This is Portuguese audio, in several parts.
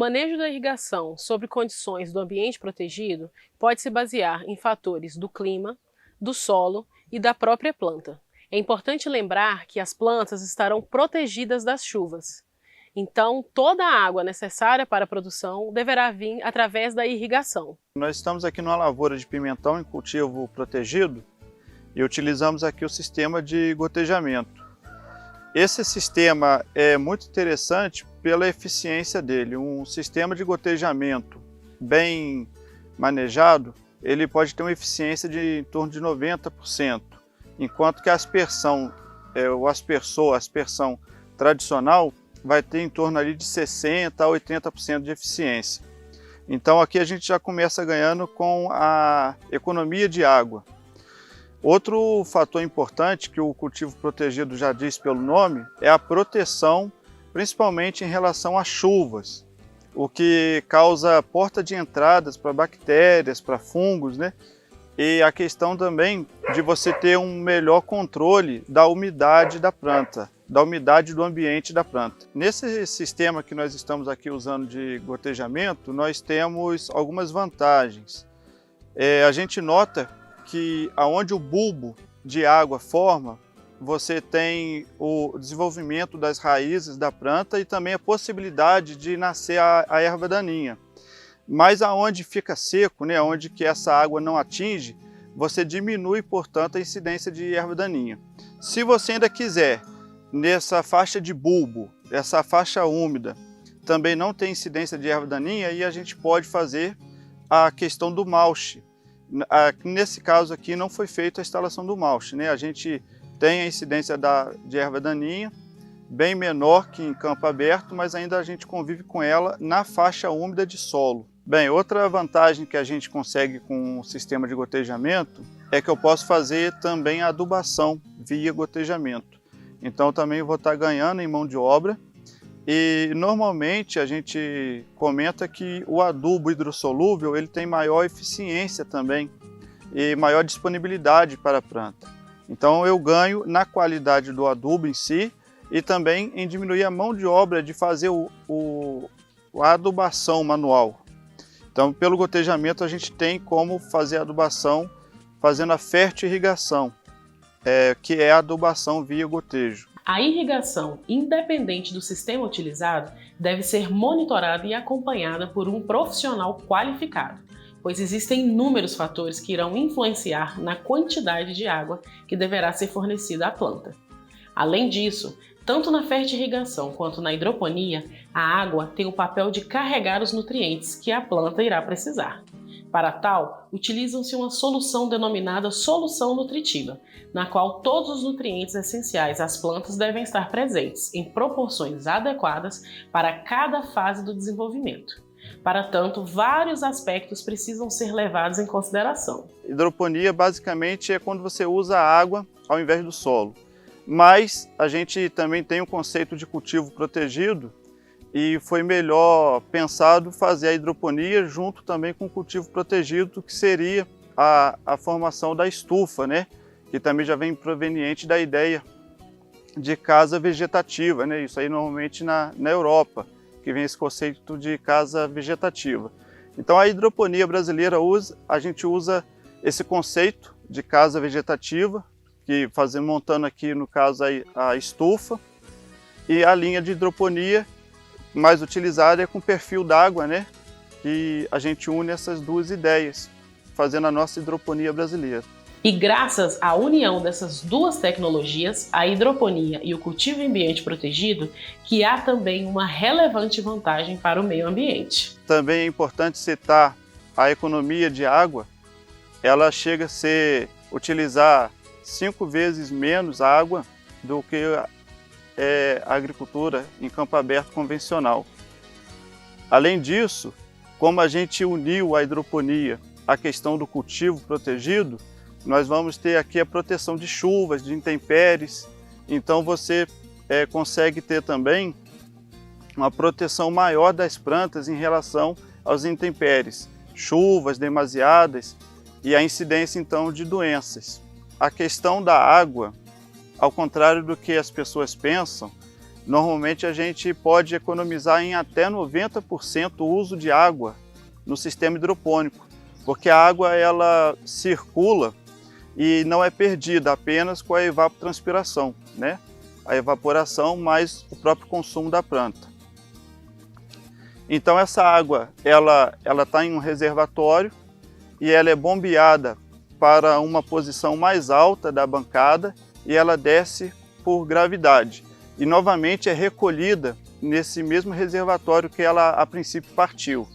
manejo da irrigação sob condições do ambiente protegido pode se basear em fatores do clima, do solo e da própria planta. É importante lembrar que as plantas estarão protegidas das chuvas. Então, toda a água necessária para a produção deverá vir através da irrigação. Nós estamos aqui numa lavoura de pimentão em cultivo protegido e utilizamos aqui o sistema de gotejamento. Esse sistema é muito interessante pela eficiência dele. Um sistema de gotejamento bem manejado, ele pode ter uma eficiência de em torno de 90%, enquanto que a aspersão, o aspersor, a aspersão tradicional, vai ter em torno ali de 60% a 80% de eficiência. Então aqui a gente já começa ganhando com a economia de água. Outro fator importante que o cultivo protegido já diz pelo nome é a proteção, principalmente em relação às chuvas, o que causa porta de entradas para bactérias, para fungos, né? E a questão também de você ter um melhor controle da umidade da planta, da umidade do ambiente da planta. Nesse sistema que nós estamos aqui usando de gotejamento, nós temos algumas vantagens. A gente nota que aonde o bulbo de água forma, você tem o desenvolvimento das raízes da planta e também a possibilidade de nascer a erva daninha. Mas aonde fica seco, né, onde que essa água não atinge, você diminui, portanto, a incidência de erva daninha. Se você ainda quiser, nessa faixa de bulbo, essa faixa úmida, também não tem incidência de erva daninha, e a gente pode fazer a questão do mulch. Nesse caso aqui não foi feita a instalação do mulch, né? A gente tem a incidência de erva daninha, bem menor que em campo aberto, mas ainda a gente convive com ela na faixa úmida de solo. Bem, outra vantagem que a gente consegue com o sistema de gotejamento é que eu posso fazer também a adubação via gotejamento. Então também vou estar ganhando em mão de obra. E normalmente a gente comenta que o adubo hidrossolúvel ele tem maior eficiência também e maior disponibilidade para a planta. Então eu ganho na qualidade do adubo em si e também em diminuir a mão de obra de fazer a adubação manual. Então pelo gotejamento a gente tem como fazer a adubação fazendo a fertirrigação, que é a adubação via gotejo. A irrigação, independente do sistema utilizado, deve ser monitorada e acompanhada por um profissional qualificado, pois existem inúmeros fatores que irão influenciar na quantidade de água que deverá ser fornecida à planta. Além disso, tanto na fertirrigação quanto na hidroponia, a água tem o papel de carregar os nutrientes que a planta irá precisar. Para tal, utilizam-se uma solução denominada solução nutritiva, na qual todos os nutrientes essenciais às plantas devem estar presentes em proporções adequadas para cada fase do desenvolvimento. Para tanto, vários aspectos precisam ser levados em consideração. Hidroponia basicamente é quando você usa a água ao invés do solo, mas a gente também tem o conceito de cultivo protegido, e foi melhor pensado fazer a hidroponia junto também com o cultivo protegido, que seria a formação da estufa, né? Que também já vem proveniente da ideia de casa vegetativa, né? Isso aí normalmente na Europa, que vem esse conceito de casa vegetativa. Então a hidroponia brasileira a gente usa esse conceito de casa vegetativa, que montando aqui no caso a estufa, e a linha de hidroponia mais utilizada é com perfil d'água, né? E a gente une essas duas ideias, fazendo a nossa hidroponia brasileira. E graças à união dessas duas tecnologias, a hidroponia e o cultivo em ambiente protegido, que há também uma relevante vantagem para o meio ambiente. Também é importante citar a economia de água. Ela chega a utilizar 5 vezes menos água do que a agricultura em campo aberto convencional. Além disso, como a gente uniu a hidroponia à questão do cultivo protegido, nós vamos ter aqui a proteção de chuvas, de intempéries. Então você consegue ter também uma proteção maior das plantas em relação aos intempéries, chuvas demasiadas e a incidência então de doenças. A questão da água, ao contrário do que as pessoas pensam, Normalmente a gente pode economizar em até 90% o uso de água no sistema hidropônico, porque a água ela circula e não é perdida apenas com a evapotranspiração, né? A evaporação mais o próprio consumo da planta. Então essa água ela está em um reservatório e ela é bombeada para uma posição mais alta da bancada e ela desce por gravidade. E novamente é recolhida nesse mesmo reservatório que ela a princípio partiu.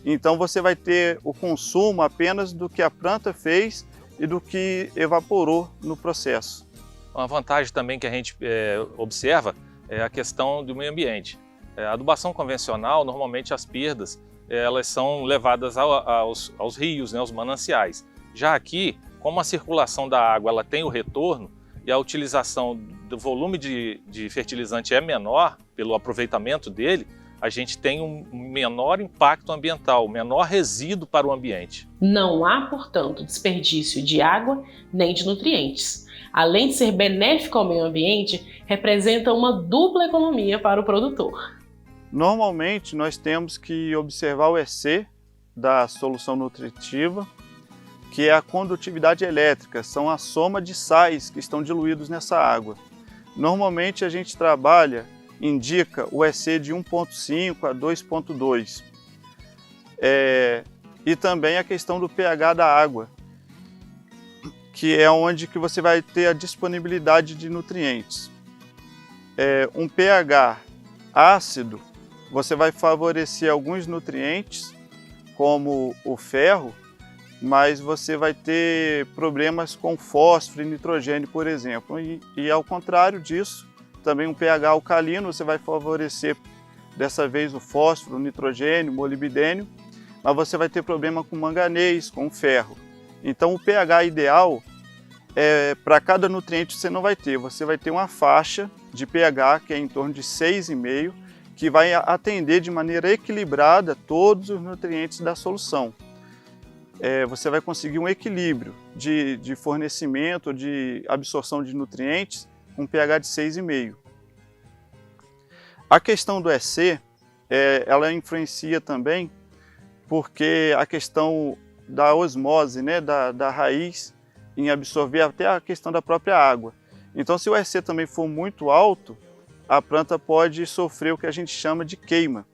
Então você vai ter o consumo apenas do que a planta fez e do que evaporou no processo. Uma vantagem também que a gente observa é a questão do meio ambiente. A adubação convencional, normalmente as perdas elas são levadas aos rios, né, aos mananciais. Já aqui, como a circulação da água ela tem o retorno e a utilização do volume de fertilizante é menor pelo aproveitamento dele, a gente tem um menor impacto ambiental, um menor resíduo para o ambiente. Não há, portanto, desperdício de água nem de nutrientes. Além de ser benéfico ao meio ambiente, representa uma dupla economia para o produtor. Normalmente nós temos que observar o EC da solução nutritiva, que é a condutividade elétrica, são a soma de sais que estão diluídos nessa água. Normalmente a gente indica o EC de 1,5 a 2,2. E também a questão do pH da água, que é onde que você vai ter a disponibilidade de nutrientes. Um pH ácido, você vai favorecer alguns nutrientes, como o ferro, mas você vai ter problemas com fósforo e nitrogênio, por exemplo. E ao contrário disso, também um pH alcalino, você vai favorecer dessa vez o fósforo, o nitrogênio, o molibdênio, mas você vai ter problema com manganês, com ferro. Então o pH ideal, para cada nutriente você vai ter uma faixa de pH que é em torno de 6,5, que vai atender de maneira equilibrada todos os nutrientes da solução. Você vai conseguir um equilíbrio de fornecimento, de absorção de nutrientes com pH de 6,5. A questão do EC, ela influencia também porque a questão da osmose, né, da raiz em absorver até a questão da própria água. Então se o EC também for muito alto, a planta pode sofrer o que a gente chama de queima.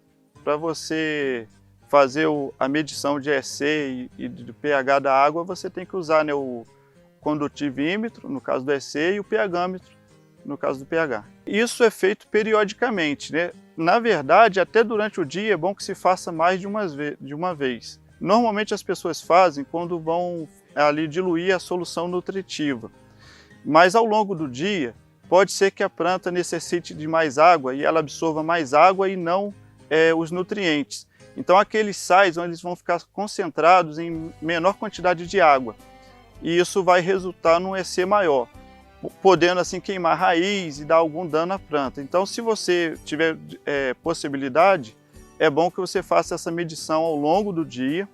Para você fazer a medição de EC e do pH da água, você tem que usar, né, o condutivímetro, no caso do EC, e o pHmetro, no caso do pH. Isso é feito periodicamente, né? Na verdade, até durante o dia é bom que se faça mais de uma vez. Normalmente as pessoas fazem quando vão ali diluir a solução nutritiva. Mas ao longo do dia, pode ser que a planta necessite de mais água e ela absorva mais água e não os nutrientes. Então aqueles sais eles vão ficar concentrados em menor quantidade de água e isso vai resultar num EC maior, podendo assim queimar a raiz e dar algum dano à planta. Então se você tiver possibilidade, é bom que você faça essa medição ao longo do dia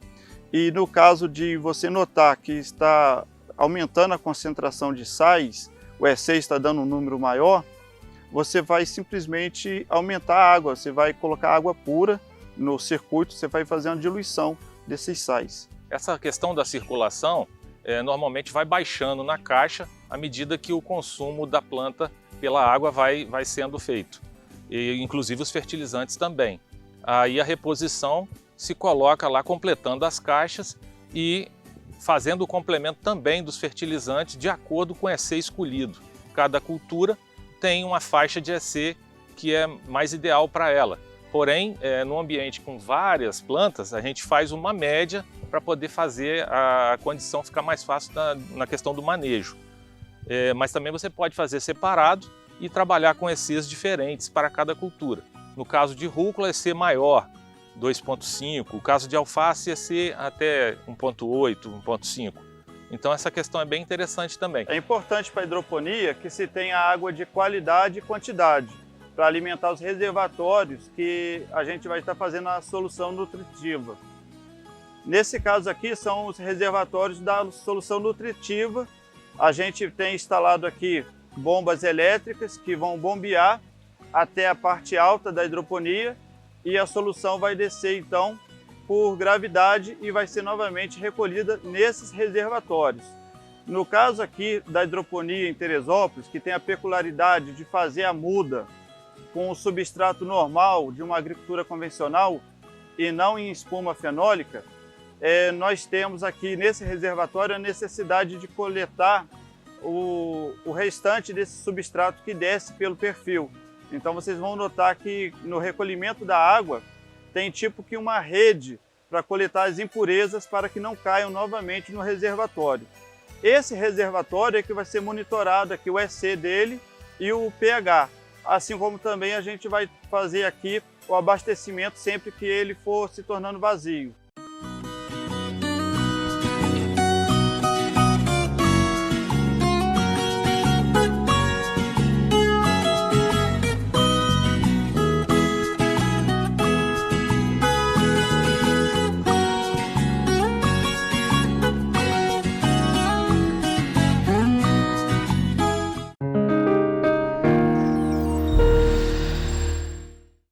e no caso de você notar que está aumentando a concentração de sais, o EC está dando um número maior, você vai simplesmente aumentar a água, você vai colocar água pura no circuito, você vai fazer uma diluição desses sais. Essa questão da circulação normalmente vai baixando na caixa à medida que o consumo da planta pela água vai sendo feito, e inclusive os fertilizantes também. Aí a reposição se coloca lá completando as caixas e fazendo o complemento também dos fertilizantes de acordo com o EC escolhido. Cada cultura tem uma faixa de EC que é mais ideal para ela. Porém, no ambiente com várias plantas, a gente faz uma média para poder fazer a condição ficar mais fácil na questão do manejo. Mas também você pode fazer separado e trabalhar com ECs diferentes para cada cultura. No caso de rúcula, EC maior, 2,5. O caso de alface, EC até 1,8, 1,5. Então essa questão é bem interessante também. É importante para a hidroponia que se tenha água de qualidade e quantidade, para alimentar os reservatórios que a gente vai estar fazendo a solução nutritiva. Nesse caso aqui são os reservatórios da solução nutritiva. A gente tem instalado aqui bombas elétricas que vão bombear até a parte alta da hidroponia e a solução vai descer então por gravidade e vai ser novamente recolhida nesses reservatórios. No caso aqui da hidroponia em Teresópolis, que tem a peculiaridade de fazer a muda com o substrato normal de uma agricultura convencional e não em espuma fenólica, nós temos aqui nesse reservatório a necessidade de coletar o restante desse substrato que desce pelo perfil. Então vocês vão notar que no recolhimento da água tem tipo que uma rede para coletar as impurezas para que não caiam novamente no reservatório. Esse reservatório é que vai ser monitorado aqui o EC dele e o pH, assim como também a gente vai fazer aqui o abastecimento sempre que ele for se tornando vazio.